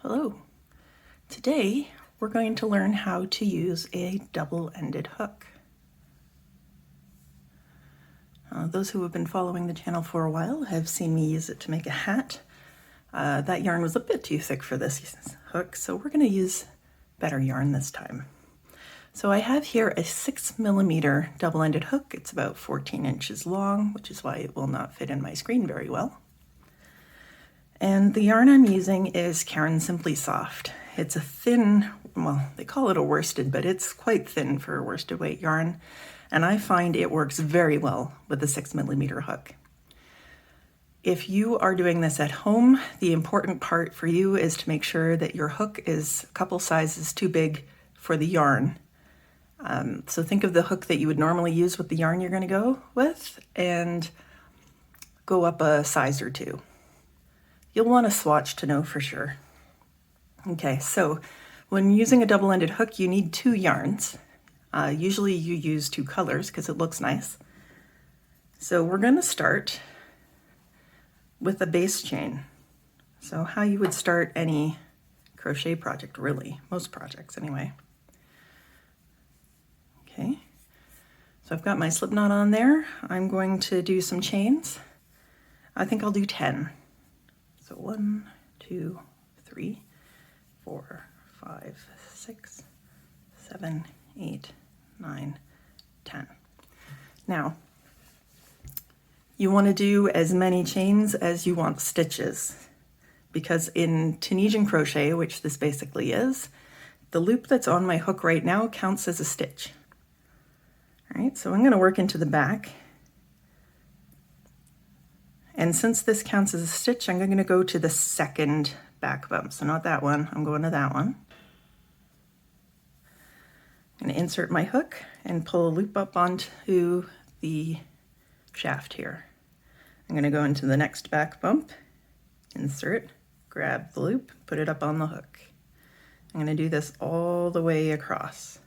Hello. Today we're going to learn how to use a double-ended hook. Those who have been following the channel for a while have seen me use it to make a hat. That yarn was a bit too thick for this hook, so we're going to use better yarn this time. So I have here a 6mm double-ended hook. It's about 14 inches long, which is why it will not fit in my screen very well. And the yarn I'm using is Caron Simply Soft. It's a thin, well, they call it a worsted, but it's quite thin for a worsted weight yarn. And I find it works very well with the 6mm hook. If you are doing this at home, the important part for you is to make sure that your hook is a couple sizes too big for the yarn. So think of the hook that you would normally use with the yarn you're going to go with and go up a size or two. You'll want to swatch to know for sure. Okay, so when using a double-ended hook, you need two yarns. Usually you use two colors because it looks nice. So we're going to start with a base chain. So how you would start any crochet project, really, most projects anyway. Okay, so I've got my slip knot on there. I'm going to do some chains. I think I'll do 10. So 1, 2, 3, 4, 5, 6, 7, 8, 9, 10. Now, you want to do as many chains as you want stitches, because in Tunisian crochet, which this basically is, the loop that's on my hook right now counts as a stitch. All right, so I'm going to work into the back. And since this counts as a stitch, I'm going to go to the second back bump. So not that one, I'm going to that one. I'm going to insert my hook and pull a loop up onto the shaft here. I'm going to go into the next back bump, insert, grab the loop, put it up on the hook. I'm going to do this all the way across.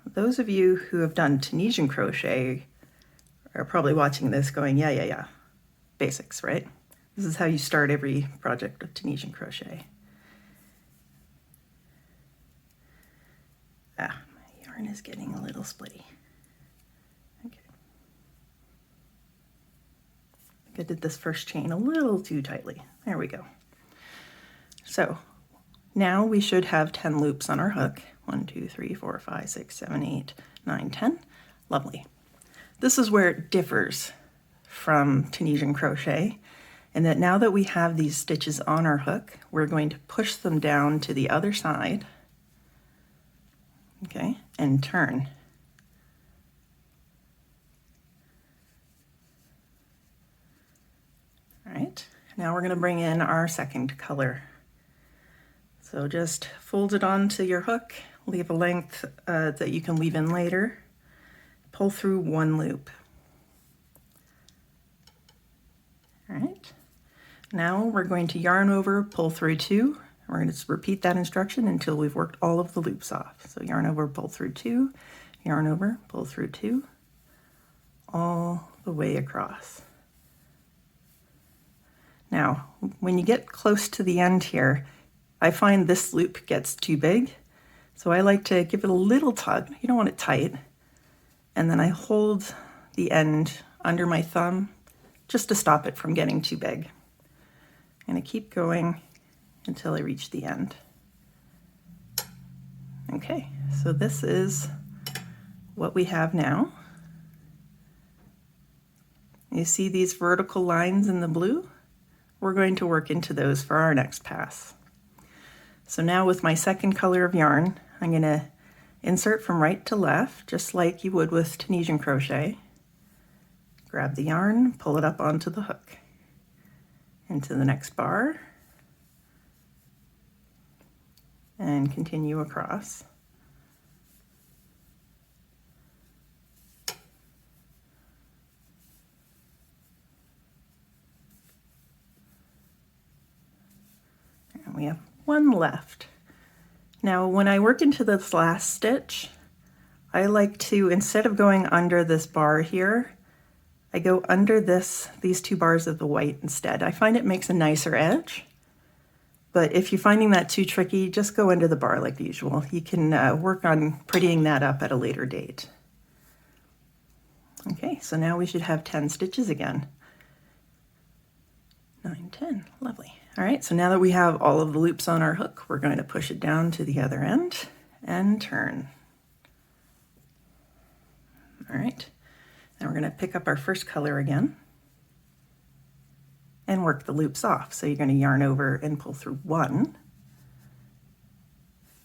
Those of you who have done Tunisian crochet are probably watching this going, yeah. Basics, right? This is how you start every project with Tunisian crochet. My yarn is getting a little splitty. Okay. I think I did this first chain a little too tightly. There we go. So now we should have 10 loops on our hook. 1, 2, 3, 4, 5, 6, 7, 8, 9, 10. Lovely. This is where it differs from Tunisian crochet, and that now that we have these stitches on our hook, we're going to push them down to the other side, okay, and turn. All right, now we're going to bring in our second color. So just fold it onto your hook, leave a length that you can leave in later, pull through one loop. All right, now we're going to yarn over, pull through two. We're going to repeat that instruction until we've worked all of the loops off. So yarn over, pull through two, yarn over, pull through two, all the way across. Now, when you get close to the end here, I find this loop gets too big, so I like to give it a little tug. You don't want it tight. And then I hold the end under my thumb just to stop it from getting too big. I'm going to keep going until I reach the end. Okay, so this is what we have now. You see these vertical lines in the blue? We're going to work into those for our next pass. So now with my second color of yarn, I'm going to insert from right to left, just like you would with Tunisian crochet. Grab the yarn, pull it up onto the hook, into the next bar, and continue across. And we have one left. Now when I work into this last stitch, I like to, instead of going under this bar here, I go under these two bars of the white instead. I find it makes a nicer edge. But if you're finding that too tricky, just go under the bar like usual. You can work on prettying that up at a later date. Okay, so now we should have 10 stitches again. 9, 10, lovely. All right, so now that we have all of the loops on our hook, we're going to push it down to the other end and turn. All right, now we're going to pick up our first color again and work the loops off. So you're going to yarn over and pull through 1,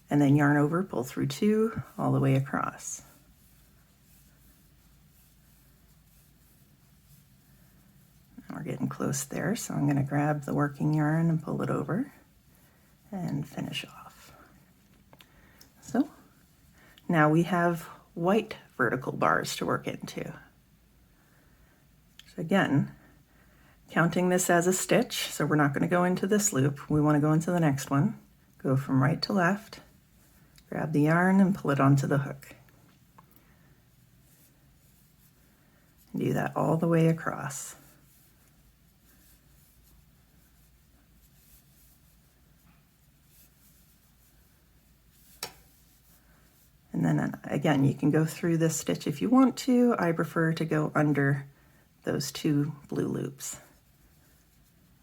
and then yarn over, pull through 2, all the way across. And we're getting close there, so I'm going to grab the working yarn and pull it over and finish off. So now we have white vertical bars to work into. So again, counting this as a stitch, so we're not going to go into this loop, we want to go into the next one. Go from right to left, grab the yarn and pull it onto the hook. And do that all the way across. And then again, you can go through this stitch if you want to. I prefer to go under those 2 blue loops.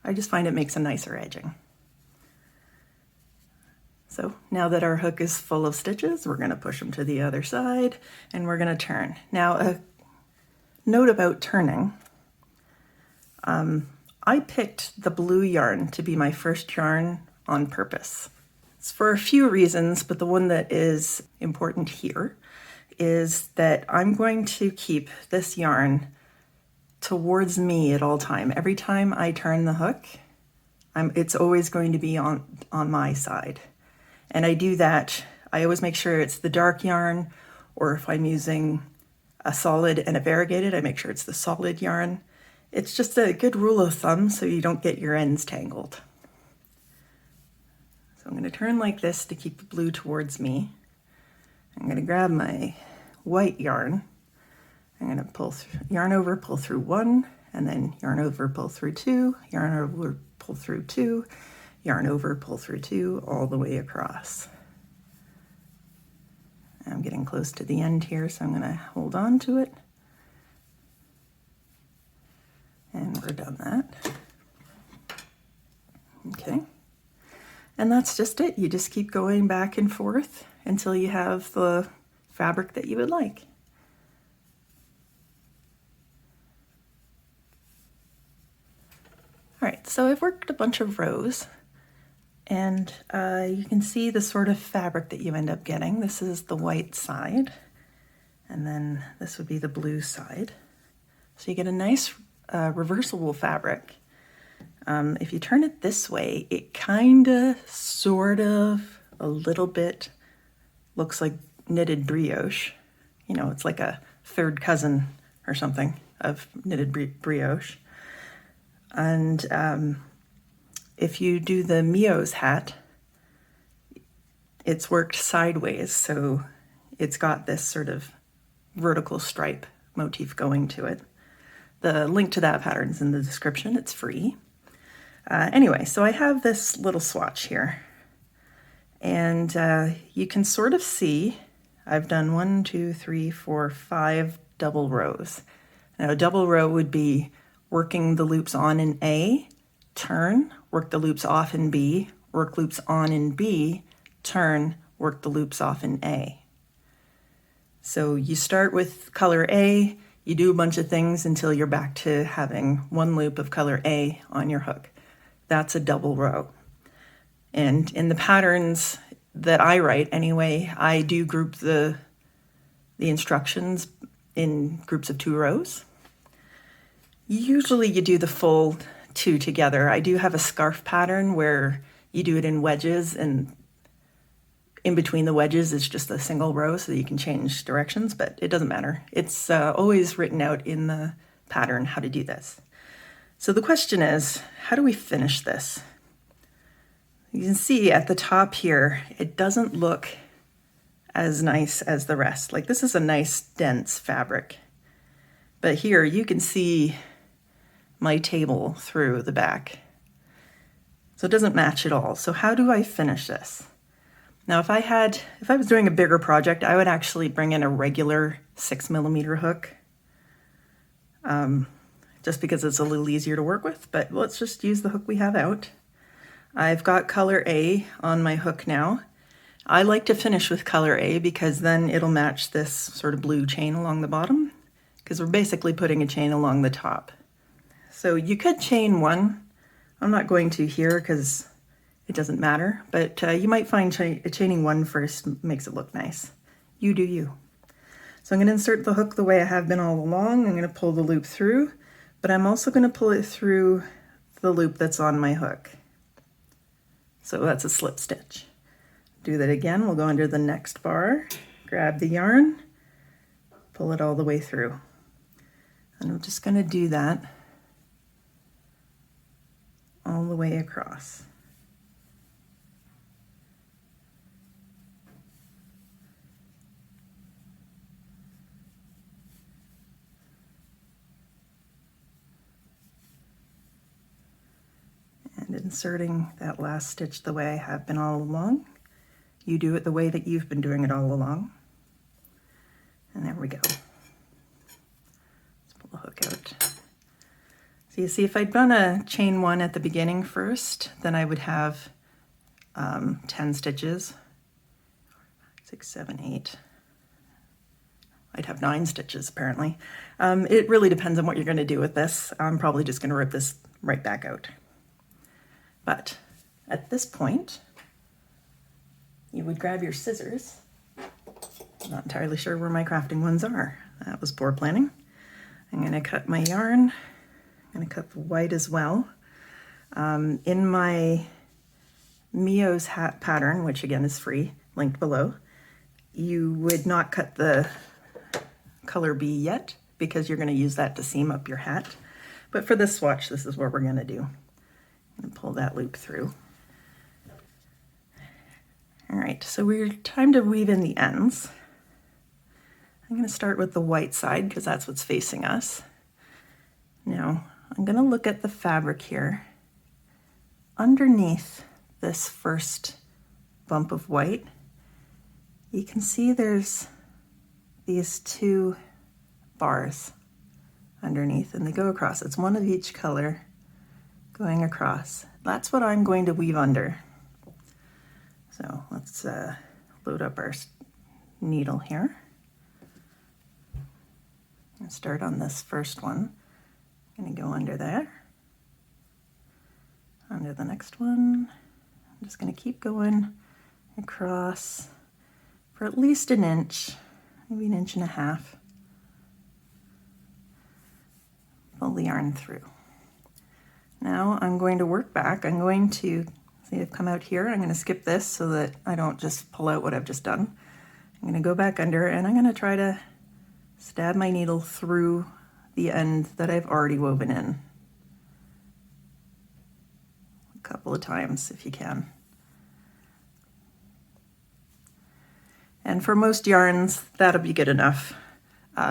I just find it makes a nicer edging. So now that our hook is full of stitches, we're going to push them to the other side and we're going to turn. Now a note about turning. I picked the blue yarn to be my first yarn on purpose. It's for a few reasons, but the one that is important here is that I'm going to keep this yarn towards me at all time. Every time I turn the hook, it's always going to be on my side. And I do that, I always make sure it's the dark yarn, or if I'm using a solid and a variegated, I make sure it's the solid yarn. It's just a good rule of thumb so you don't get your ends tangled. So I'm going to turn like this to keep the blue towards me. I'm going to grab my white yarn. I'm going to pull through, yarn over, pull through 1, and then yarn over, pull through 2, yarn over, pull through 2, yarn over, pull through 2, all the way across. I'm getting close to the end here, so I'm going to hold on to it. And we're done that. Okay. And that's just it. You just keep going back and forth until you have the fabric that you would like. All right, so I've worked a bunch of rows, and you can see the sort of fabric that you end up getting. This is the white side, and then this would be the blue side. So you get a nice reversible fabric. If you turn it this way, it kinda, sort of, a little bit looks like knitted brioche. You know, it's like a third cousin or something of knitted brioche. And if you do the Mio's hat, it's worked sideways, so it's got this sort of vertical stripe motif going to it. The link to that pattern is in the description. It's free. Anyway, so I have this little swatch here, and you can sort of see I've done 1, 2, 3, 4, 5 double rows. Now a double row would be working the loops on in A, turn, work the loops off in B, work loops on in B, turn, work the loops off in A. So you start with color A, you do a bunch of things until you're back to having one loop of color A on your hook. That's a double row. And in the patterns that I write anyway, I do group the instructions in groups of 2 rows. Usually you do the full 2 together. I do have a scarf pattern where you do it in wedges, and in between the wedges is just a single row so that you can change directions, but it doesn't matter. It's always written out in the pattern how to do this. So the question is, how do we finish this? You can see at the top here, it doesn't look as nice as the rest. Like this is a nice dense fabric, but here you can see my table through the back. So it doesn't match at all. So how do I finish this? Now if I was doing a bigger project, I would actually bring in a regular 6mm hook, just because it's a little easier to work with, but let's just use the hook we have out. I've got color A on my hook now. I like to finish with color A because then it'll match this sort of blue chain along the bottom, because we're basically putting a chain along the top. So you could chain one. I'm not going to here because it doesn't matter, but you might find chaining one first makes it look nice. You do you. So I'm going to insert the hook the way I have been all along. I'm going to pull the loop through, but I'm also going to pull it through the loop that's on my hook. So that's a slip stitch. Do that again. We'll go under the next bar, grab the yarn, pull it all the way through. And I'm just going to do that all the way across. And inserting that last stitch the way I have been all along. You do it the way that you've been doing it all along. And there we go. Let's pull the hook out. So you see, if I'd done a chain one at the beginning first, then I would have 10 stitches, 6, 7, 8. I'd have 9 stitches apparently. It really depends on what you're going to do with this. I'm probably just going to rip this right back out. But at this point, you would grab your scissors. I'm not entirely sure where my crafting ones are. That was poor planning. I'm going to cut my yarn. I'm going to cut the white as well. In my Mio's hat pattern, which again is free, linked below, you would not cut the color B yet because you're going to use that to seam up your hat. But for this swatch, this is what we're going to do. I'm going to pull that loop through. All right, so we're time to weave in the ends. I'm going to start with the white side because that's what's facing us. Now, I'm going to look at the fabric here. Underneath this first bump of white, you can see there's these 2 bars underneath, and they go across. It's one of each color going across. That's what I'm going to weave under. So let's load up our needle here. And start on this first one. I'm going to go under there. Under the next one. I'm just going to keep going across for at least an inch, maybe 1.5 inches. Pull the yarn through. Now I'm going to work back. I'm going to, see I've come out here, I'm going to skip this so that I don't just pull out what I've just done. I'm going to go back under and I'm going to try to stab my needle through the end that I've already woven in. A couple of times if you can. And for most yarns, that'll be good enough.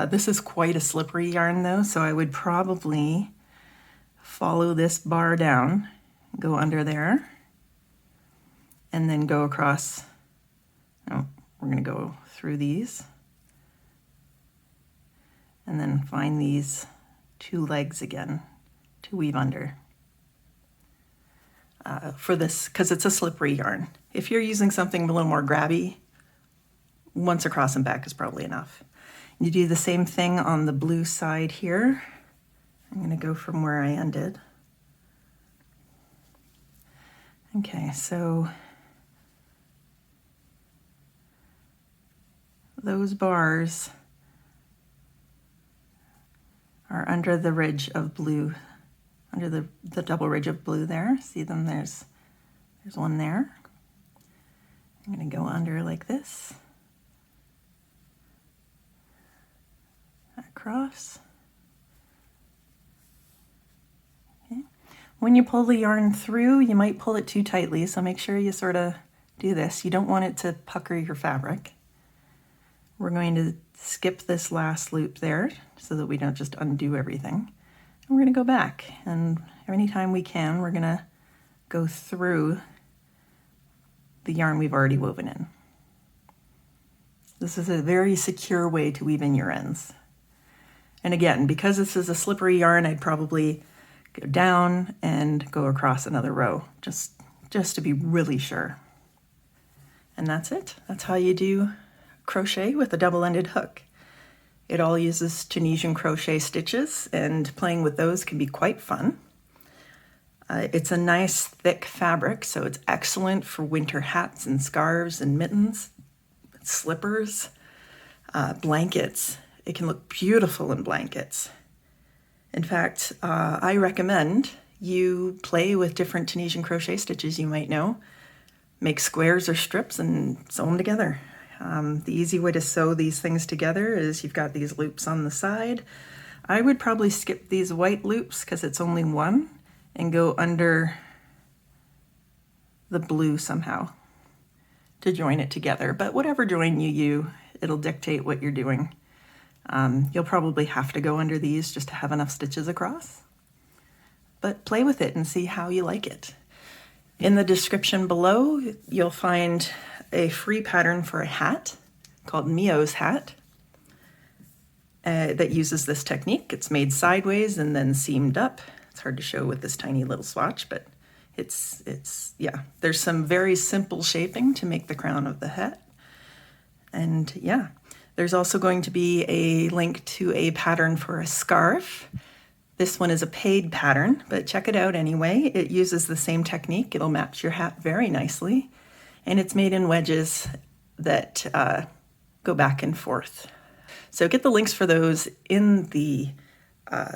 This is quite a slippery yarn though, so I would probably follow this bar down, go under there, and then go across. Oh, we're going to go through these, and then find these 2 legs again to weave under. For this, because it's a slippery yarn. If you're using something a little more grabby, once across and back is probably enough. You do the same thing on the blue side here. I'm going to go from where I ended. Okay, so those bars are under the ridge of blue, under the double ridge of blue there. See them? There's one there. I'm going to go under like this. Across. Okay. When you pull the yarn through, you might pull it too tightly, so make sure you sort of do this. You don't want it to pucker your fabric. We're going to skip this last loop there so that we don't just undo everything. And we're going to go back, and anytime we can, we're going to go through the yarn we've already woven in. This is a very secure way to weave in your ends. And again, because this is a slippery yarn, I'd probably go down and go across another row, just to be really sure. And that's it. That's how you do crochet with a double-ended hook. It all uses Tunisian crochet stitches, and playing with those can be quite fun. It's a nice thick fabric, so it's excellent for winter hats and scarves and mittens, slippers, blankets. It can look beautiful in blankets. In fact, I recommend you play with different Tunisian crochet stitches you might know. Make squares or strips and sew them together. The easy way to sew these things together is you've got these loops on the side. I would probably skip these white loops because it's only one and go under the blue somehow to join it together. But whatever join you use, it'll dictate what you're doing. You'll probably have to go under these just to have enough stitches across. But play with it and see how you like it. In the description below, you'll find a free pattern for a hat called Mio's hat that uses this technique. It's made sideways and then seamed up. It's hard to show with this tiny little swatch, but yeah, there's some very simple shaping to make the crown of the hat. And yeah, there's also going to be a link to a pattern for a scarf. This one is a paid pattern, but check it out anyway. It uses the same technique. It'll match your hat very nicely. And it's made in wedges that go back and forth. So get the links for those in the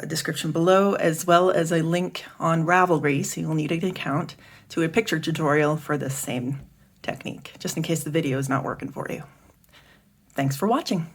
description below, as well as a link on Ravelry, so you'll need an account, to a picture tutorial for this same technique, just in case the video is not working for you. Thanks for watching.